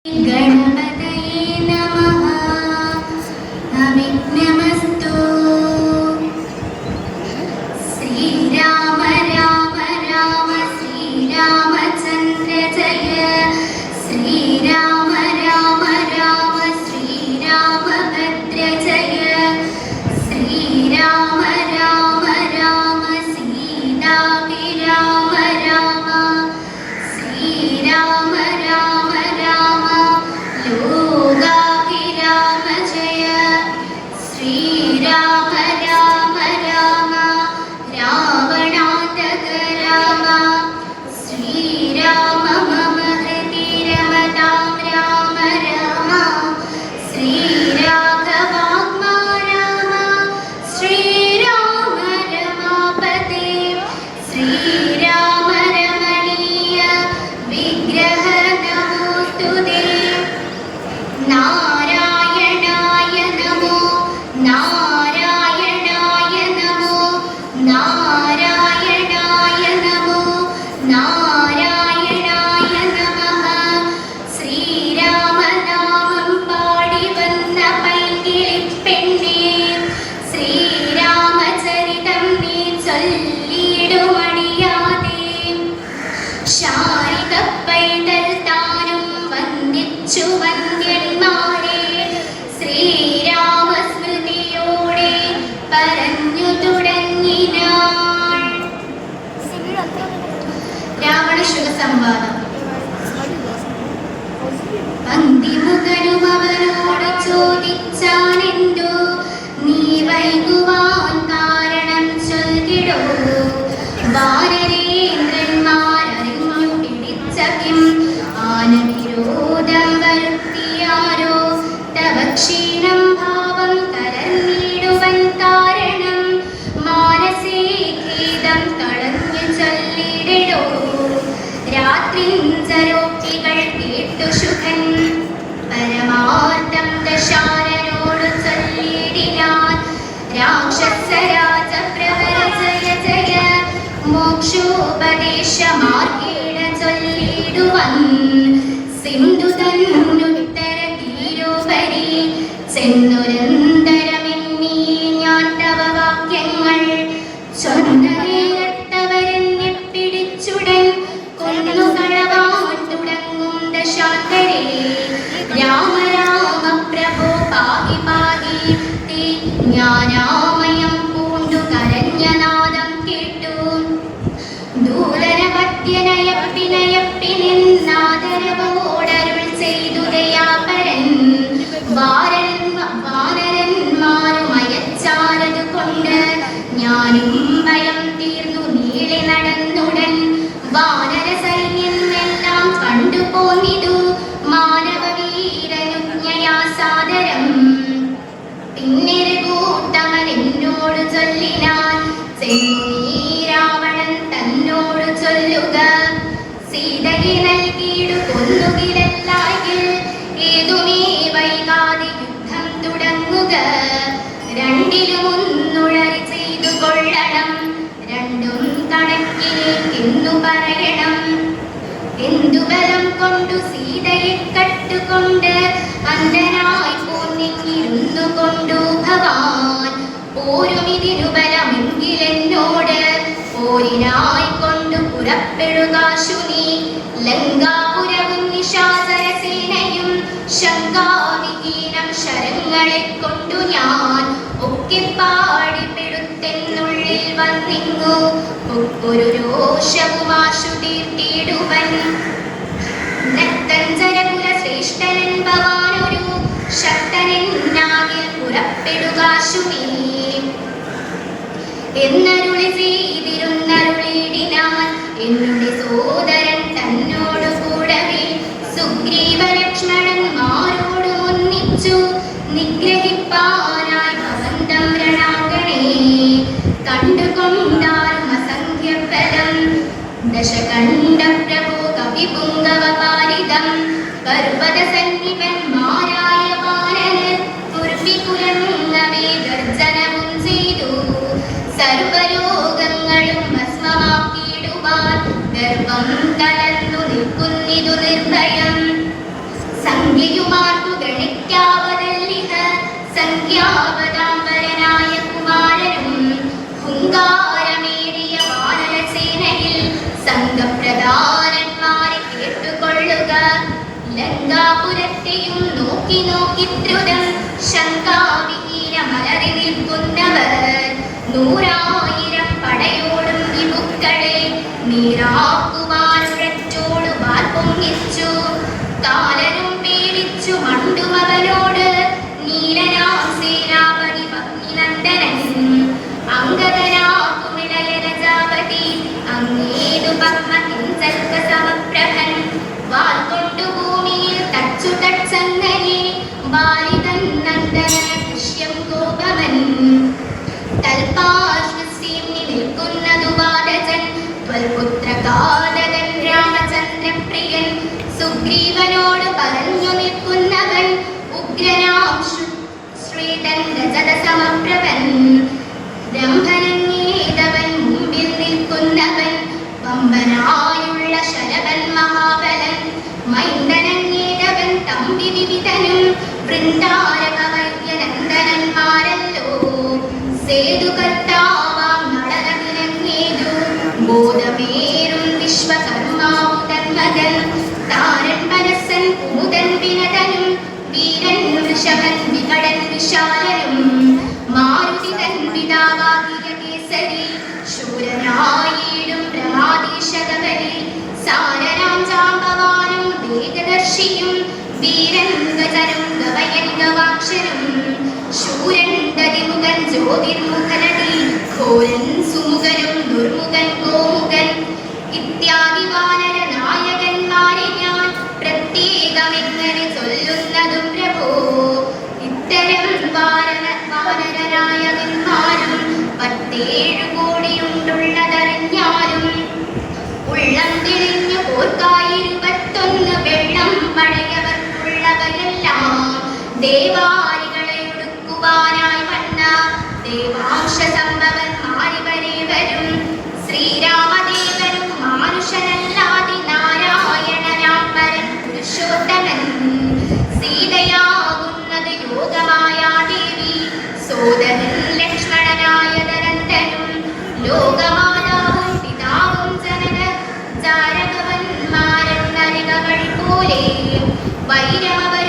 गणपतये नमः। अविघ्नमस्तु। श्रीराम राम राम श्रीरामचन्द्र जय। श्रीराम राम राम श्रीरामभद्र जय। श्रीराम राम राम सीताभिराम राम। श्रीराम राम राम योगाभिराम जय। श्रीराम राम राम रावणान्तक राम। श्रीराम मम हृदि रमतां राम राम। श्रीराघवात्मा राम। श्रीराम रमापते। श्रीराम रमणीय विग्रह नमोस्तुते। नारायणाय नमो नारायणाय नमो नारायणाय नमो नारायणाय नमः। ശ്രീരാമനാമം പാടി വന്ന പൈങ്കിളിപ്പെണ്ണേ, ശ്രീരാമചരിതം നീ ചൊല്ലിടുമണിയാതെ. ശാരികപ്പൈതൽ താനും വന്ദിച്ചു വന്ദ്യന്മാരെ, ശ്രീരാമസ്മൃതിയോടെ പറഞ്ഞു തുടങ്ങിനാൾ. രാവണശുക സംവാദം. അന്തിമുഖനും അവനോട് ചോദിച്ചാനെന്തോ, നീ വൈകുവാൻ കാരണം ചൊൽകിടോ. വാനരേന്ദ്രന്മാരറിഞ്ഞു പിടിച്ച കിം, ആനവിരോധം വരുത്തിയാരോ. തവ ക്ഷീണം ഭാവം കലർന്നിടുവൻ കാരണം, മാനസേ ഖേദം കളഞ്ഞു ചൊല്ലിടോ. രാത്രിഞ്ചരോക്തികൾ കേട്ടു ശുഭൻ, പരമാർത്ഥം ദശാനനോട് ചൊല്ലിടിനാൻ. രാക്ഷസരാജ പ്രവര ജയ ജയ, മോക്ഷോപദേശമാർഗേണ ചൊല്ലിടുവൻ. സിന്ധു തന്നുത്തര തീരോപരി ചെന്നൊരന്തരമെന്നീ ഞാൻ തവ വാക്യങ്ങൾ. ചൊന്ന നേരത്തവരെന്നെ പിടിച്ചുടൻ കൊന്നുകളവാൻ തുടങ്ങും ദശാന്തരേ. രാമ രാമ പ്രഭോ പാഹി പാഹി തേ, ജ്ഞാനാമയം പൂണ്ടു കരഞ്ഞ നാദം കേട്ടു. ദൂരനപത്യനയപ്പിനയപ്പിനിന്നാദരവോടരുൾ ചെയ്തു ദയാപരൻ. വാനരന്മാരും അയച്ചാരതു കൊണ്ട് ഞാനും ഭയം തീർന്നു നീളെ നടന്നുടൻ. വാനര സൈന്യമെല്ലാം കണ്ടുപോന്നിതു മാനവവീരനുജ്ഞയാ സാദരം. പിന്നൊരു കൂട്ടമൻ എന്നോട് ചൊല്ലിനാൻ, ചെന്നു നീ രാവണൻ തന്നോട് ചൊല്ലുക. സീതയെ നൽകിയിടു കൊന്നുകിലല്ലായിൽ, ഏതുമേ വൈകാതെ യുദ്ധം തുടങ്ങുക. രണ്ടിലും ഒന്നുഴറി ചെയ്തു കൊള്ളണം, രണ്ടും കണക്കിലേക്കെന്നു പറയണം. എന്തു ബലം കൊണ്ടു സീതയെ കട്ടുകൊണ്ട് അന്ധനായി പോന്നിരുന്നു കൊണ്ടു ഭവാൻ. പോരുമിതിനു ബലമെങ്കിലെന്നോട് പോരിനായി കൊണ്ടു പുറപ്പെടുകാശു നീ. ലങ്കാപുരവും നിശാചരസേനയും ശങ്കാവിഹീനം ശരങ്ങളെ കൊണ്ടു ഞാൻ ഒക്കെ പാടിപ്പെടുത്തെന്നുള്ളിൽ വന്നിങ്ങു. ഒരു രോഷവുമാശു തീർത്തിടുവൻ. നക്തഞ്ചരകുല ശ്രേഷ്ഠനൻ ഭവാനൊരു ശക്തനെന്നാകിൽ പുറപ്പെടുകാശു നീ എന്നരുളി ചെയ്തിരുന്നരുളിടിനാൻ. എന്നുടെ സോദരൻ തന്നോടു കൂടവേ സുഗ്രീവ ലക്ഷ്മണന്മാരോടും ഒന്നിച്ചു നിഗ്രഹിപ്പാനായി ഭവന്തം രണാങ്കണേ. കണ്ടുകൊണ്ടാലും അസംഖ്യഫലം ദശകണ്ഠ പ്രഭോ കവിപുങ്കവപാലിതം. പർവ്വത സന്നിപന്മാരായ വാനരർ കുർവികുലങ്ങവേ ഗർജനവും ചെയ്തു. സർവലോകങ്ങളും ഭസ്മമാക്കിയിടുവാൻ ഗർവം കലർന്നു നിൽക്കുന്നിതു നിർഭയം. സംഖ്യയുമാർക്കു ഗണിക്കാവതല്ലിഹ സംഖ്യാവതാംബരനായ കുമാരനും ഹുങ്കാരമേറിയ വാനരസേനയിൽ സംഘപ്രധാനന്മാരെ കേട്ടുകൊള്ളുക. ലങ്കാപുരത്തെയും നോക്കി നോക്കി ദ്രുതം ശങ്കാവിഹീനമലറി നിൽക്കുന്നവർ 100,000 പടയോടും വിമുക്കളെ നീരാക്കുവാനുഴച്ചോടുവാൻ പൊങ്ങിച്ചു. കാലനും പേടിച്ചു മണ്ടുമവനോട് നീലനാം സേനാപതി പത്നിനന്ദനൻ അംഗതനാകുമിളയ രജാപതി അങ്ങേതു പത്മകിഞ്ചൽക സമപ്രഭൻ വാൽ കൊണ്ടു ഭൂമിയിൽ തച്ചു തച്ചങ്ങനെ ബാലിതൻ നന്ദന ദൃശ്യം കോപമൻ തൽപാർശ്വസീമ്നി നിൽക്കുന്നതു വാദജൻ ത്വൽപുത്രകാതകൻ രാമചന്ദ്രപ്രിയൻ സുഗ്രീവനോട് പറഞ്ഞു നിൽക്കുന്നവൻ ഉഗ്രനാം ശ്രീതൻ രജത സമപ്രഭൻ രംഭനങ്ങേതവൻ മുമ്പിൽ നിൽക്കുന്നവൻ വമ്പനായുള്ള ശരവൻ മഹാബലൻ മൈന്ദനങ്ങേതവൻ തമ്പി വിവിധനും വൃന്ദാരക വൈദ്യനന്ദനന്മാരല്ലോ സേതുകർത്താവാം നളനദിനങ്ങേതു ബോധമേറും വിശ്വകർമാവു തന്മകൻ താരൻ മനസ്സൻ കുമുദൻ വിനതനും വീരൻ വൃഷഭൻ വികടൻ വിശാലനും മാരുതി തൻ പിതാവാകിയ കേസരി ശൂരനായിടും പ്രമാദീശകബലി സാരനാം ജാമ്പവാനും വേഗദർശിയും വീരൻ ഗജനും ഗവയൻ ഗവാക്ഷനും ശൂരൻ ദതിമുഖൻ ജ്യോതിർമുഖനദി ഘോരൻ സുമുഖനും ദുർമുഖൻ ഗോമുഖൻ ഇത്യാദി വാനര നായകന്മാരെ ഞാൻ പ്രത്യേകമെങ്ങനെ ചൊല്ലുന്നതും പ്രഭോ. ഇത്തരം വാനരനായകന്മാരും 17 കോടിയുണ്ടുള്ളതറിഞ്ഞാലും ഉള്ളം തിരിഞ്ഞു പോർക്കായി 21 വെള്ളം പടയവർക്കുള്ളവയെല്ലാം ദേവാരികളെ ഒടുക്കുവാനായി വന്ന ദേവാംശ സംഭവന്മാരിവരെ വരും. ശ്രീരാമദേവനും മാനുഷനല്ലാതി നാരായണനാം പരൻ പുരുഷോത്തമൻ സീതയാകുന്നത് യോഗമായ ദേവി സോദരൻ ലക്ഷ്മണനായ ദരന്തനും ലോകമാതാവും പിതാവും ജാരകവന്മാരെന്നരികകൾ പോലെ വൈരമവർ